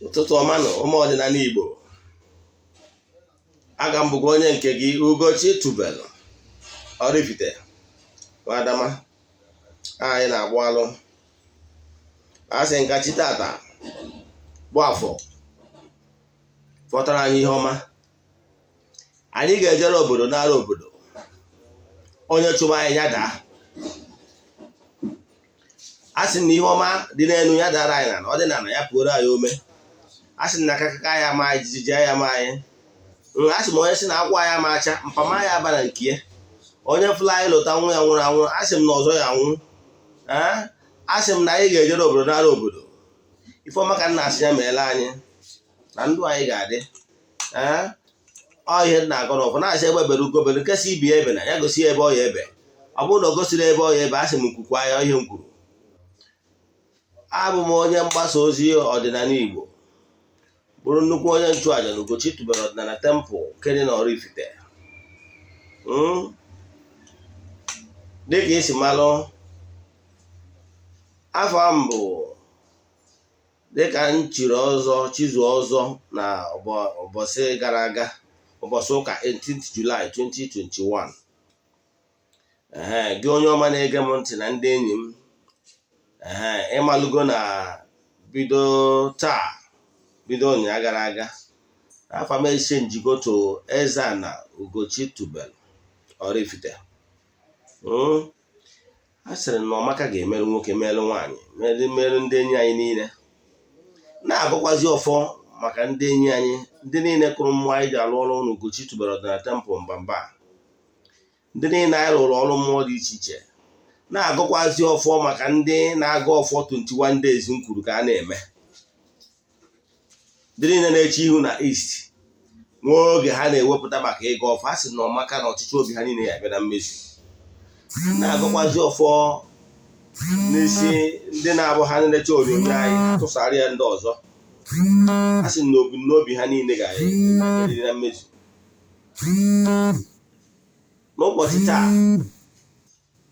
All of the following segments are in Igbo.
Ụtụtụ ọma nụ ụmụ ọdịnala Igbo. Aga m bụkwa onye nke gị Ugochi Tubelu Oraifite Nwadama. Anyị na-agbụ alụ asị nkachi tata bụ afọ fọtara anyị ihe ọma. Anyị ga-ejere obodo n'ara obodo, onye chụba anyị ya daa. A sị na ihe ọma dị n'elu ya dara anyị na ọdịnala ya pụoro anyị ome. A sị na akakaka ya ma anyị jijiji ya ma anyị. A sị m onye sị na akwa ya ma acha mpama ya aba na nke ya. Onye fụla anyị lụta nwa ya nwụrụ anwụ, a sị m na ọzọ ya nwụ. A sị m na anyị ga-ejere obodo n'ara obodo. Ife ọma ka nna asị ya meela anyị na ndụ anyị ga-adị. Ọ ihe na-agọ n'ọfọ na-asị ebe bere ugobere nkesị ibi ebe na ya gosi ebe ọ ya ebe. Ọ bụrụ na o gosiri ebe ọ ya ebe, a sị m nkwukwa ya ihe m kwuru. Abụ m onye mgbasa ozi ọdịnala Igbo, bụrụ nnukwu onye nchụaja na Ugochi Tubelu ọdịnala temple kene na Oraifite. Dịka isi malụ, afọ m bụ dịka m chiri ọzọ chizu ọzọ na ụbọchị gara aga, ụbọchị ụka 18th July 2021. Gị onye ọma na-ege m ntị na ndị enyi m, ịmalụgo na bido taa, bido ụnyaahụ gara aga, afọ m ese njigoto Eze-Ana Ugochi Tubelu Oraifite. A sịrị na ọmaka ga-emerụ nwoke merụ nwaanyị merụ ndị enyi anyị niile. Na-agụkwazi ọfọ maka ndị enyi anyị ndị niile kụrụ mmụọ anyị ji alụ ọrụ na Ugochi Tubelu ọdịnala temple Mbamba, ndị niile anyị rụrụ ọrụ mmụọ dị iche iche. Na-agụkwazi ọfọ maka ndị na-aga ọfọ 21 days m kwuru ka a na-eme. Ndị niile na-eche ihu na East nwa oge ha na-ewepụta maka ịga ọfọ. A sị na ọmaka na ọchịchị obi ha niile ya abịa na mmezu. Na-agụkwazi ọfọ n'isi ndị na-abụ ha na-eche onyonyo anyị tụsara ya ndị ọzọ. A sị na n'obi ha niile ga-adị na mmezu. N'ụbọchị taa,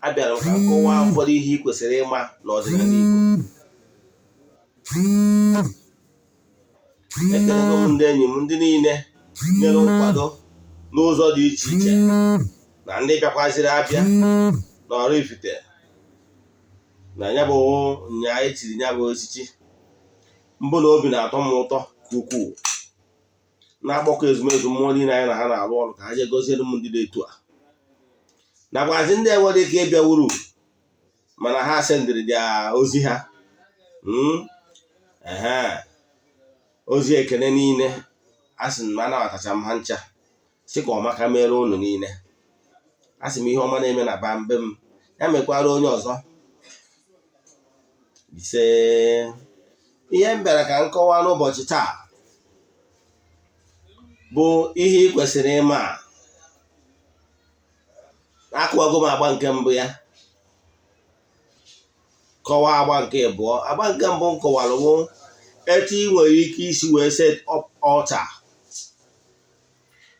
abịara m ka m kọwaa ụfọdụ ihe ị kwesịrị ịma n'ọdịnala Igbo. Ekelego m ndị enyi m ndị niile nyere nkwado n'ụzọ dị iche iche na ndị bịakwaziri abịa na Oraifite na ya bụ nya anyị tiri ya bụ osisi. Mbụ na obi na-atọ m ụtọ nke ukwuu, na-akpọkọ ezumezu mmụọ niile anyị na ha na-arụ ọrụ ka ha jee goziere m ndị dị etu a. Nakwazi ndị enwere ike ịbịa wuru mana ha sendịrị dị ozi ha. Ozi ekene niile, a sị m anabatacha m ha ncha, sị ka ọmaka mere unu niile. A sị m ihe ọma na-eme na bambe m ya mekwara onye ọzọ. Ise ihe m bịara ka m kọwaa n'ụbọchị taa bụ ihe ị kwesịrị ịma. Akụwago m agba nke mbụ ya, kọwaa agba nke abụọ. Agba nke mbụ m kọwara bụ etu ị nwere ike isi wee set up altar.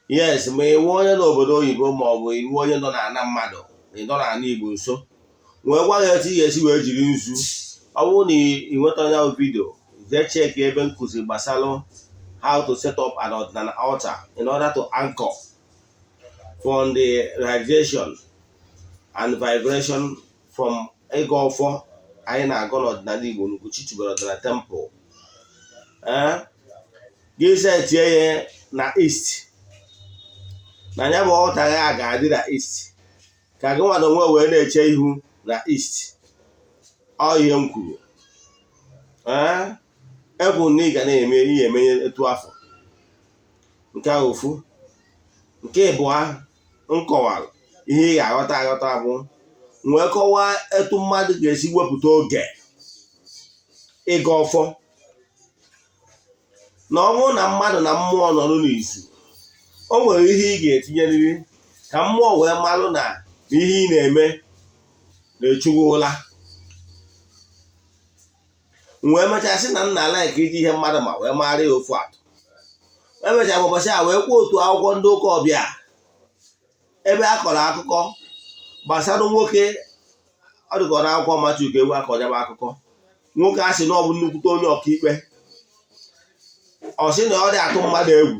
Yes, ma iwu onye n'obodo oyibo ma ọ bụ iwu onye nọ n'ala mmadụ na ịnọ n'ala Igbo nso, wee gwa ya etu ị ga-esi wee jiri nzu. Ọ bụrụ na ị nweta ya vidio, jee cheki ebe nkụzi gbasara how to set up an ordinary altar in order to anchor from the radiation and vibration from ịga ọfọ anyị na-agọ n'ọdịnala Igbo n'Ugochi Tubelu ọdịnala temple. Gị setie ya na East, na ya bụ ọta ya ga-adị na East, ka gị nwa na onwe wee na-eche ihu na East. Ọ ihe m kwuru. Ebu na ị ga na-eme ihe emenye etu afọ. Nke ahụ ofu. Nke abụọ m kọwara ihe ị ga-aghọta bụ wee kọwaa etu mmadụ ga-esi wepụta oge ịga ọfọ. Na ọ bụrụ na mmadụ na mmụọ nọrọ n'izu, o nwere ihe ị ga-etinyerịrị ka mmụọ wee marụ na ihe ị na-eme na-echugwu ụla. Wee mechasị na nna ala ka iji ihe mmadụ ma wee mara ya ofu atụ. Emechara ụbọchị a wee kwuo otu akwụkwọ ndị ụka ọbịa ebe a kọrọ akụkọ gbasara nwoke. Ọ dịka na akwụkwọ Matiu ka ewu akọnyaba akụkọ. Nwoke a sị na ọ bụ nnukwute onye ọkaikpe ọ sị na ọ dị atụ mmadụ egwu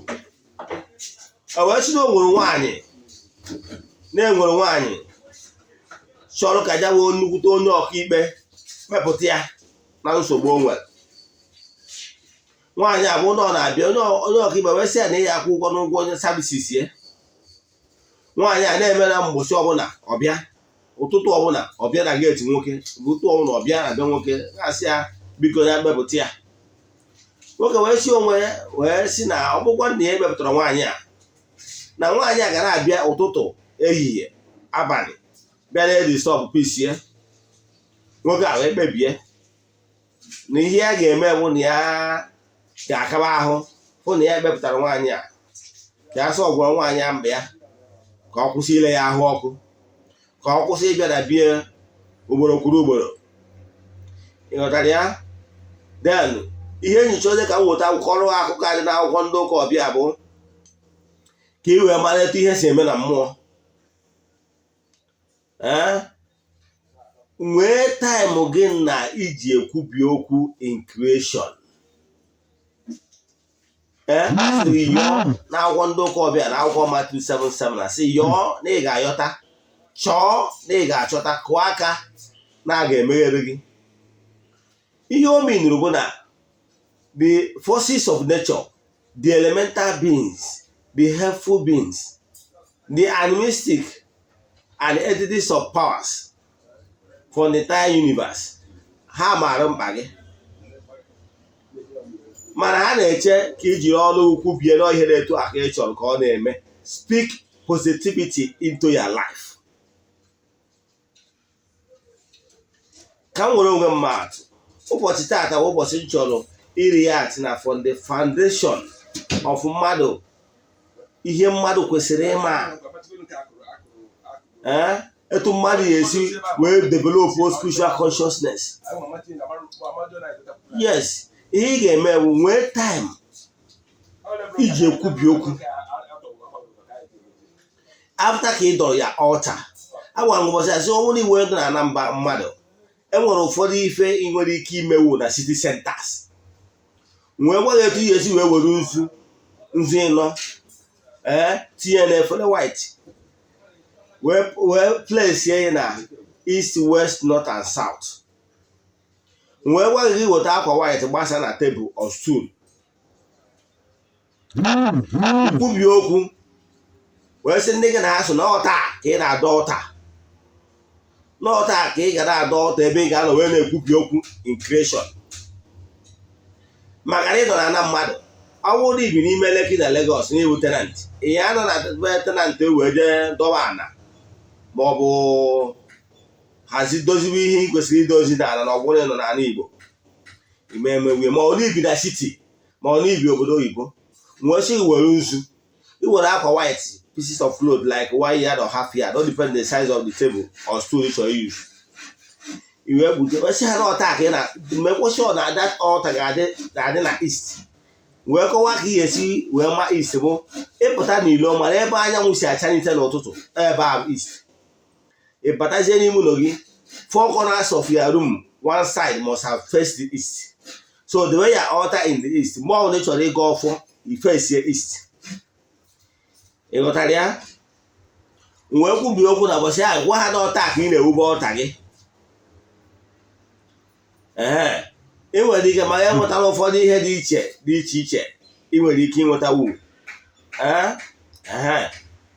o wee sị na o nwere nwaanyị na-enwere nwaanyị chọrọ ka ya wee nnukwute onye ọkaikpe mepụta ya na nsogbu o nwere. Nwaanyị abụ na ọ na-abịa onye ọkaikpe wee sị ya na ihe akwụ ụgwọ n'ụgwọ onye sabisis ya. Nwaanyị a na-eme na mgbụsị ọbụla ọbịa, ụtụtụ ọbụla ọbịa na geeti nwoke, ụtụtụ ọbụla ọbịa na be nwoke, na-asị ya biko ya mepụta ya. Nwoke wee si onwe ya wee sị na ọ bụkwa nna ya emepụtara nwaanyị a, na nwaanyị a ga na-abịa ụtụtụ ehihie abalị bịa na-edistọbụ pisi ya. Nwoke a wee kpebie na ihe ya ga-eme bụ na ya ga-akaba ahụ hụ na ya emepụtara nwaanyị a, ka ya sọ gwọrọ nwaanyị a mba ya ka ọ kwụsị ile ya ahụ ọkụ, ka ọ kwụsị ịbịa na bie ugboro kwuru ugboro. Ịghọtara ya? Den ihe nyocha ozi ka m weta kọrọ akụkọ adị n'akwụkwọ ndị ụka ọbịa bụ ka ị wee mara etu ihe si eme na mmụọ. Nwee taịmụ gị na iji ekwubi okwu in creation. Asịrị yọọ n'akwụkwọ ndị ụka ọbịa na akwụkwọ Matthew 7:7 na sị yọọ na ị ga-ayọta, chọọ na ị ga-achọta, kụọ aka na a ga-emeghere gị. Ihe o minuru bụ na the forces of nature, the elemental beings, the helpful beings, the animistic and entities of powers for the entire universe, ha maara mkpa gị, mana ha na-eche ka ijiri ọnụ ukwu bie n'ihe na-etu aka ị chọrọ ka ọ na-eme. Speak positivity into your life. Ka m nwere onwe mmadụ, ụbọchị taata bụ ụbọchị m chọrọ iriat na from the foundation of mmadụ, ihe mmadụ kwesịrị ịma, etu mmadụ ga-esi wee develop spiritual consciousness. Yes, ihe ị ga-eme bụ nwee time iji ekwubi okwu. After ka ị dọrọ ya altar, agwara m ụbọchị asị ọnwụ na iwe dị na mba mmadụ, enwere ụfọdụ ife ị nwere ike imewu na city centers. Nwee gwa etu ihe esi wee were nzu ịnọ tinye na efere white wee place ya na east, west, north and south. Nwee gwa gị weta akwa white gbasa na tebụl or stool. Kwubi okwu wee sị ndị gị na ha so n'ọta ka ị na-adọ ọta, n'ọta ka ị ga na-adọ ọta ebe ị ga-anọ wee na-ekwubi okwu in creation. Maka na ị nọ na ana mmadụ, ọ bụrụ na ibi n'ime Lekki na Lagos na iwu tenant, ị ya nọ na tenant wee jee dọba ana ma ọ bụ hazi doziwe ihe ị kwesịrị idozi n'ala na ọgwụrụ nọ n'ala Igbo ime emewe, ma ọ na-ibi na city ma ọ na-ibi obodo oyibo. Nwee sị were nzu, iwere akwa white pieces of cloth like 1 yard or half yard, all depend the size of the table or stool you shall use. Iwe bute wee sị ha n'ọta ka ị na mekwụsị ọ na that altar ga-adị na east. Wee kọwaa ka ị ga-esi wee ma east bụ ịpụta n'ilo mara ebe anyanwụ si achanite n'ụtụtụ, ebe a east. Ị batazie n'ime ụlọ gị, 4 corners of your room, one side must have faced the east. So the way your altar in the east, mgbe ọ chọrọ ịga ọfọ, i face east. Ị ghọtara ya? Nwee kwubi okwu na ụbọchị ahụ, gwa ha n'ọta ka ị na-ewube ọta gị. Ị nwere ike ma ya nwetara ụfọdụ ihe dị iche iche ị nwere ike ịnweta wu.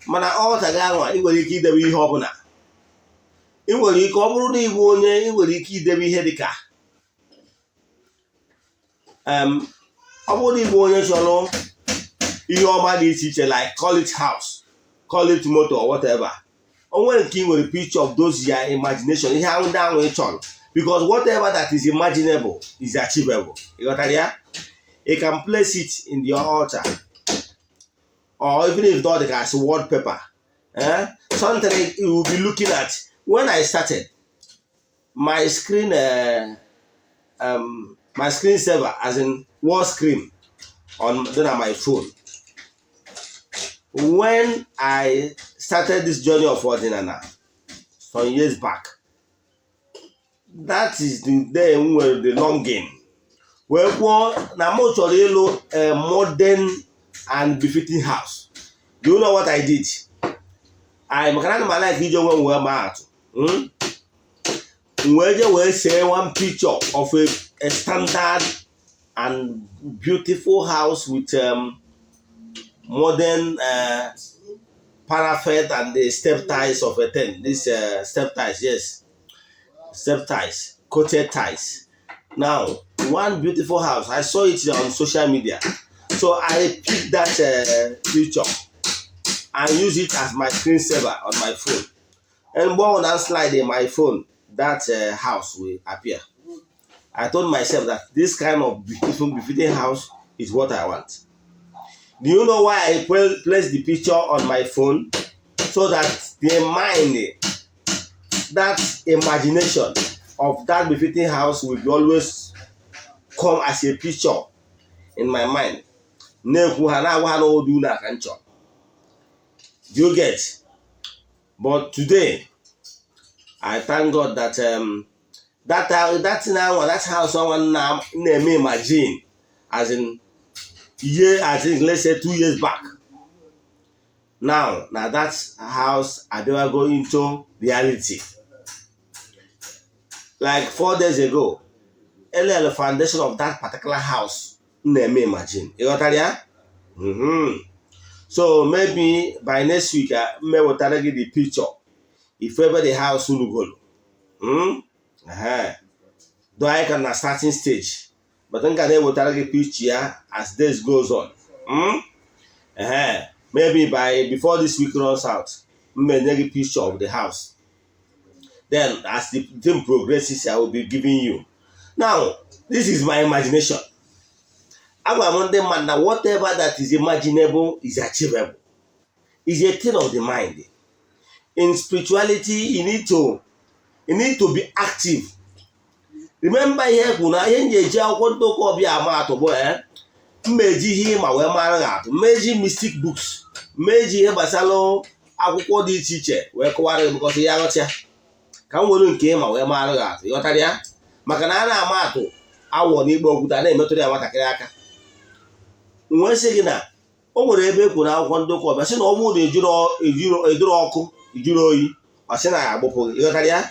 Mana ọta gị anwa ị nwere ike idebe ihe ọbụla. Ị nwere ike, ọ bụrụ na ịbụ onye, ị nwere ike idebe ihe dịka ọ bụrụ na ịbụ onye chọrọ ihe ọma dị iche iche like call it house, call it motor or whatever. O nwere nke ị nwere picture of those your imagination, ihe ahụ ndị ahụ ị chọrọ, because whatever that is imaginable is achievable. You got that? You can place it in your altar, or even if not, as wallpaper. Something you will be looking at. When I started, my screen saver, as in wall screen on my phone. When I started this journey of Ordinana some years back, that is the day when the long game. wee kwuo na m chọrọ ịlụ a modern and befitting house. Do you know what I did? Maka na m like ije onwe m wee maa atụ. Wee say one picture of a standard and beautiful house with modern parapet and the step ties of a tent. This step ties, yes, step ties, coated ties. Now, one beautiful house. I saw it on social media, so I picked that picture and use it as my screensaver on my phone. And when I slide in my phone, that house will appear. I told myself that this kind of beautiful, befitting house is what I want. Do you know why I placed the picture on my phone? So that the mind, that imagination of that befitting house will always come as a picture in my mind. Do you get? But today, I thank God that that house someone now may imagine, as in let's say 2 years back. Now that house I don't go into reality. Like 4 days ago, the foundation of that particular house may imagine. You got that? So maybe by next week I may want to get the picture. If ever the house will go. Though I can at starting stage, but then can able to get picture as days goes on. Maybe before this week runs out, may get a picture of the house. Then as the thing progresses, I will be giving you. Now, this is my imagination. I'm on the man that whatever that is imaginable is achievable. It's a thing of the mind. In spirituality, you need to be active. Remember here, kuna yenje akwụkwọ ndokọ ọbịa ama atụ bụ mmeji ihe ma wee mara atụ, mmeji mystic books, mmeji ihe gbasara akwụkwọ dị iche iche wee kọwara gị because ya ghọta ka m nwere nke ma wee mara atụ. Ghọtara ya? Maka na a na-ama atụ awọ n'igbe okwuta na-emetụrụ ya nwatakịrị aka. Nwee sị gị na o nwere ebe ekwu na akwụkwọ ndokọ ọbịa sị na ọ bụrụ na ejuru ọkụ ejuru oyi ọ sị na ya agbụpụ gị. Ghọtara ya?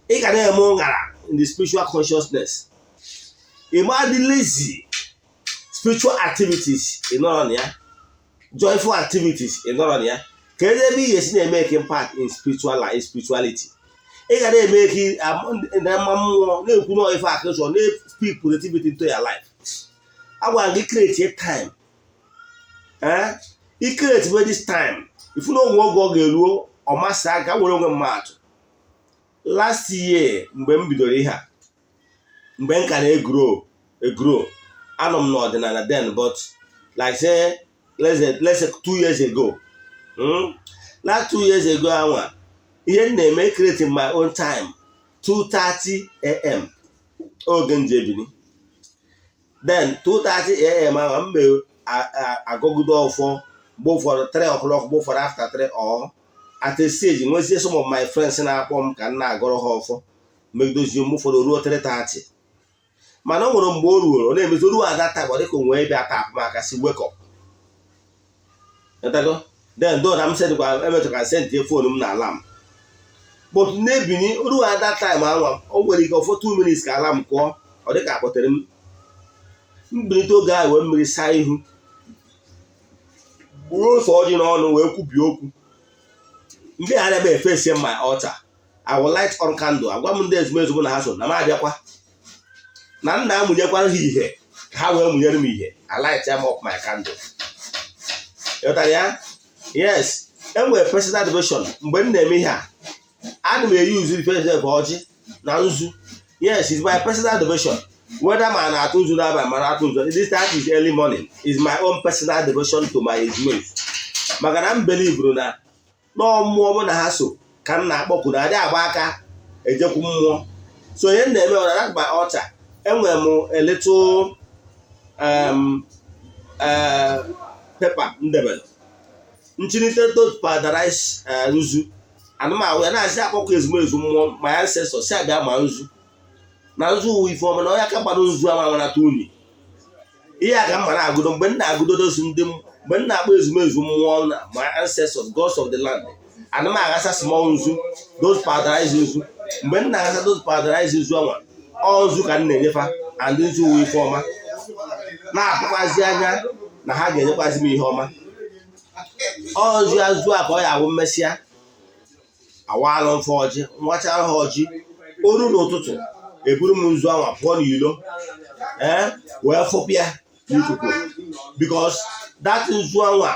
Ị ga na-eme ụṅara in the spiritual consciousness. The lazy spiritual activities in on ya, joyful activities in on ya. Can there be a making part in spirituality? It can make it if I can speak positivity into your life. I want to create a time. It creates this time. If you don't want to go or master, I will go last year, mgbe m bidoro ihe a, mgbe m ka na-egro anọ m n'ọdịnala then, but like say let's say 2 years ago, last 2 years ago anwa ihe m na-eme creating my own time 2:30 a.m. oge nje ebili, then 2:30 a.m. anwa m agụgide ọfọ mgbe ụfọdụ 3 o'clock, mgbe ụfọdụ after 3 or at a stage, nwezie some of my friends na-akpọ m ka m na-agọrọ ha ọfọ megdozie m ụfọdụ ruo 3:30. Mana o nwere mgbe o ruo ọ na-emezi ruo at time ọ dịka onwe ebe ata apụ maka si wake up. Then though na m sedịkwa emetụ ka senti fon m na alarm, but n'ebini ruo at that time anwa o nwere ike ọfọ 2 minutes ka alarm kụọ ọ dịka akpọtere m mbilite oge ahụ wee mmiri saa ihu buru ose ọjị n'ọnụ wee kwubie okwu. Ndị a na-ebe face my altar, I will light on candle. Agwa m ndị ezumezu na ha so na m abịakwa na nna amụnyekwara ha ihe ka ha wee mụnyere m ihe. I light them up my candle. Yọtara ya? Yes, enwere personal devotion. Mgbe m na-eme ihe a, ana m use face ọjị na nzu. Yes, it's my personal devotion. Whether ma na-atụ nzu n'abalị ma na-atụ nzu, this time is early morning, is my own personal devotion to my ezumezu. Maka na m believe na mmụọ mụ na ha so ka m na-akpọku na adị agba aka ejekwu mmụọ. So ihe m na-eme ọra na my altar, enwere m a little paper ndebele nchinite to paradise nzu anụmanụ ya na-asị akpọkụ ezumezu mmụọ my ancestors si abịa ma nzu na nzu uwe ife ọma na onye aka gbara nzu ama nwanata unyi ihe a ka m mara agụdo mgbe m na-agụdodozi ndị mgbe m na-akpọ ezumezu mmụọ na my ancestors gods of the land ana m aghasa small nzu those powderized nzu mgbe m na-aghasa those powderized nzu ọnwa ọ nzu ka m na-enyefa and nzu uwe ife ọma na-akpụkwazi anya na ha ga-enyekwazi m ihe ọma ọ nzu azụ a ka ọ ya abụ mmesịa awalụ mfe ọjị nwachara ha ọjị oru n'ụtụtụ eburu m nzu anwa pụọ n'ilo wee fụpịa n'ikuku because that nzu anwa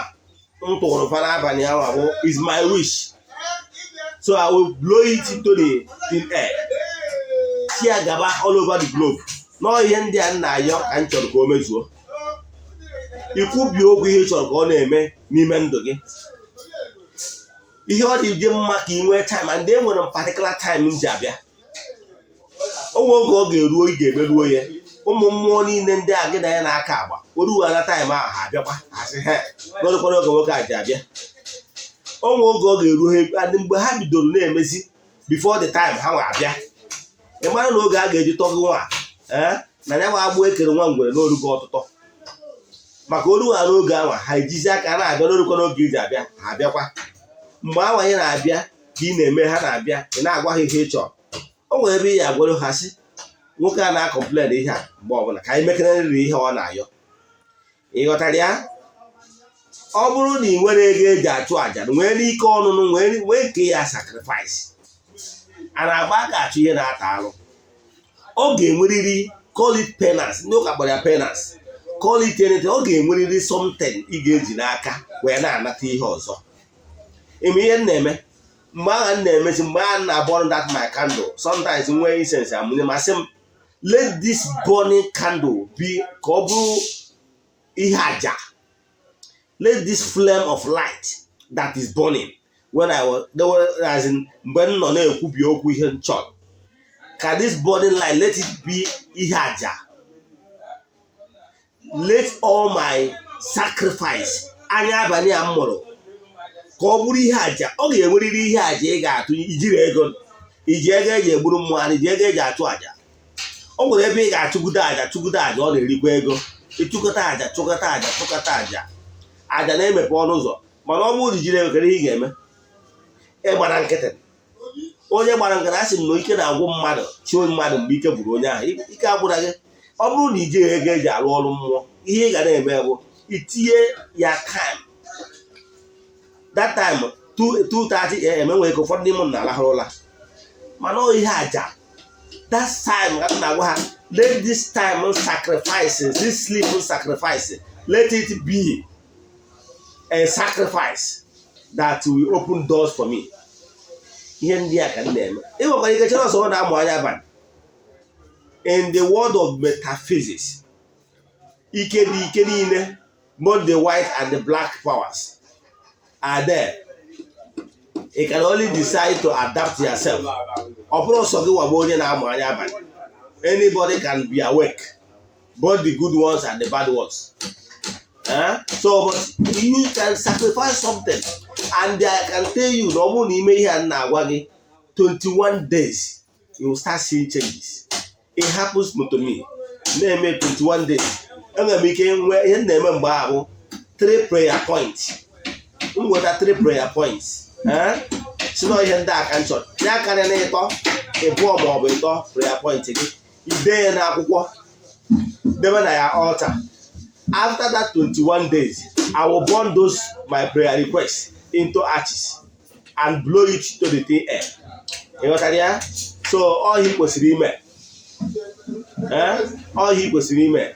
m tụrụ fa n'abalị anwa bụ is my wish so I will blow it into the thin air tia gaba all over the globe nọọ ihe ndị a na-ayọ ka m chọrọ ka o mezuo ikwubi okwu ihe ị chọrọ ka ọ na-eme n'ime ndụ gị ihe ọ dị dị mma ka ị nwee time and e nwere particular time m ji abịa onwe oge ọ ga-eruo ị ga-emeruo ya ụmụ mmụọ niile ndị a gị na ya na-aka agba oruwa na taịm ahụ ha abịakwa asị ha n'ọdụkwara oge nwoke a ji abịa onwe oge ọ ga-eruo ha adị mgbe ha bidoro na-emezi before the time ha nwa abịa ị mara na oge a ga-eji tọgụ nwa na ya nwa agbụ ekere nwa ngwere n'orugo ọtụtụ maka oruwa n'oge ahụ ha ejizi aka na-abịa n'orukwa n'oge iji abịa ha abịakwa mgbe awanye na-abịa ka ị na-eme ha na-abịa ị na-agwa ha ihe ị chọrọ o nwere ebe ị ya agwara ha sị nwoke a na-akọmplen ihe a mgbe ọbụla ka anyị mekererịrị ihe ọ na-ayọ ịghọtara ya ọ bụrụ na ị nwere ego eji achụ àjà nwee n'ike ọnụnụ nwee nke ya sacrifice a na-agba a ga-achụ ihe na-ata alụ ọ ga-enwerịrị call it penance ndị ụka kpọrọ ya penance call it anything ọ ga-enwerịrị something ị ga-eji n'aka wee na-anata ihe ọzọ ime ihe m na-eme mgbe agha m na-emesi mgbe a na-burn that my candle sometimes nwee incense amụnye masị m let this burning candle be ka ọ bụrụ ihe aja let this flame of light that is burning when I was as in mgbe m nọ na-ekwubi okwu ihe m chọrọ ka this burning light let it be ihe aja let all my sacrifice anya abalị a m mụrụ ka ọ bụrụ ihe aja ọ ga-enwerịrị ihe aja ị ga-atụ ijiri ego iji ego eji egburu mmụọ iji ego eji achụ aja ọ nwere ebe ị ga-achụgide aja ọ na-erikwa ego ịchụkọta aja chụkọta aja aja na-emepe ọnụ ụzọ mana ọ bụrụ ijiri ego kere ihe ị ga-eme ịgbara nkịtị onye gbara nkịtị asị m na ike na-agwụ mmadụ chụọ mmadụ mgbe ike gburu onye ahụ ike agwụra gị ọ bụrụ na iji ego eji arụ ọrụ mmụọ ihe ị ga na-eme bụ itinye ya time that time 2:30 am enwere ka ụfọdụ n'ime m na-alahụrụ ụla mana ọ ihe aja that time ka m na-agwa ha let this time sacrifice this sleep sacrifice let it be a sacrifice that will open doors for me ihe ndị a ka m na-eme ịnwekwara ike chere ọsọ na-amụ anya abalị in the world of metaphysics ike dị ike niile both the white and the black powers are there. You can only decide to adapt yourself. Anybody can be awake, both the good ones and the bad ones. So but you can sacrifice something, and I can tell you, no 21 days you will start seeing changes. It happens to me. Name 21 days. I'm making 3 prayer points. We got 3 prayer points. So now you that can shot. Ya can any talk a poor mob prayer point again. If they na akwụkwọ debe na ya altar. After that 21 days, I will burn those my prayer requests into ashes and blow it to the thin air. You got that? So all he kwesịrị ime. All he kwesịrị ime.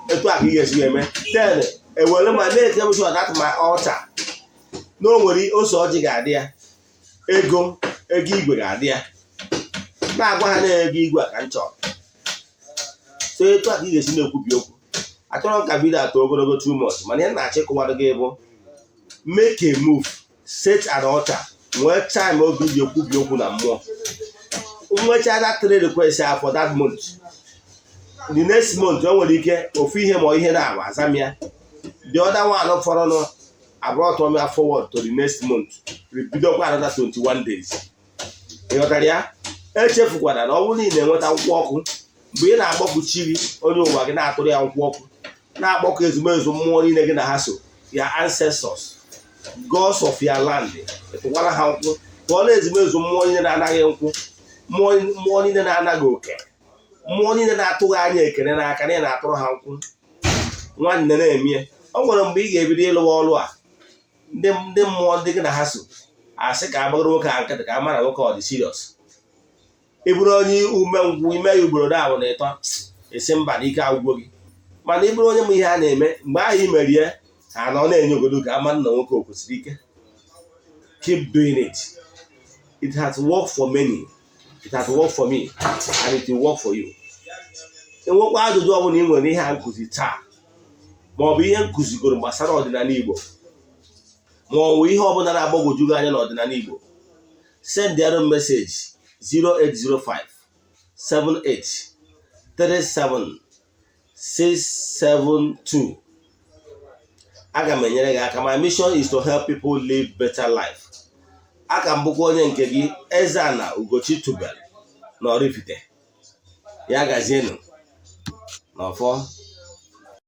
Etu a ka ị ga-esi eme. Then ewere ma na-eke sure that my altar no nwere ose ọjị ga-adị ya ego igwe ga-adị ya na-agwa ha na-ego igwe ka m chọrọ. So etu a ka ị ga-esi na-ekwubi okwu achọrọ ka vidio atọ ogologo too much mana ihe na-achọ ịkọwara gị bụ make a move, set an altar, nwee time oge iji ekwubi okwu na mmụọ. Nwecha that 3 requests for that month. The next month o nwere ike ofu ihe ma ihe na-agba azamia. The other one for no, I brought me forward to the next month. Repeat another 21 days. You got that? echefukwana na ọ bụrụ na ị na-enweta nkwụ ọkụ mgbe ị na-agbakọ chi gị onye ụwa gị na-atụrụ ya nkwụ ọkụ na-agbakọ ezumezu mmụọ niile gị na ha so ya ancestors gods of your land ịtụkwara ha nkwụ tụọla ezumezu mmụọ niile na-anaghị nkwụ mmụọ niile na-anaghị oke mmụọ niile na-atụghị anya ekele n'aka na ị na-atụrụ ha nkwụ nwanne na-emie ọ nwere mgbe ị ga-ebido ịlụwa ọrụ a ndị mmụọ ndị gị na ha so asị ka agbagoro nwoke a nkịtị ka a mara nwoke ọ dị serious ị bụrụ onye umengwụ ime ya ugboro na-abụ na ịtọ esi mba na ike agwụgwọ gị mana ị bụrụ onye ma ihe a na-eme mgbe ahụ i merie ha nọ na-enye ogodo ka ama na nwoke o kwesịrị ike keep doing it. It has worked for many, it has worked for me, and it will work for you. Enwekwa ajụjụ ọbụla ị nwere ihe a nkụzi taa ma ọ bụ ihe nkụzigoro gbasara ọdịnala Igbo ma ọ bụ ihe ọbụla na-agbagwoju gị anya n'ọdịnala Igbo, send their message 0805 78 37 672. Aga m enyere gị aka. My mission is to help people live better life. Aka m bụkwa onye nke gị Eze-Ana Ugochi Tubelu na Oraifite. Ya gazienụ n'ọfọ.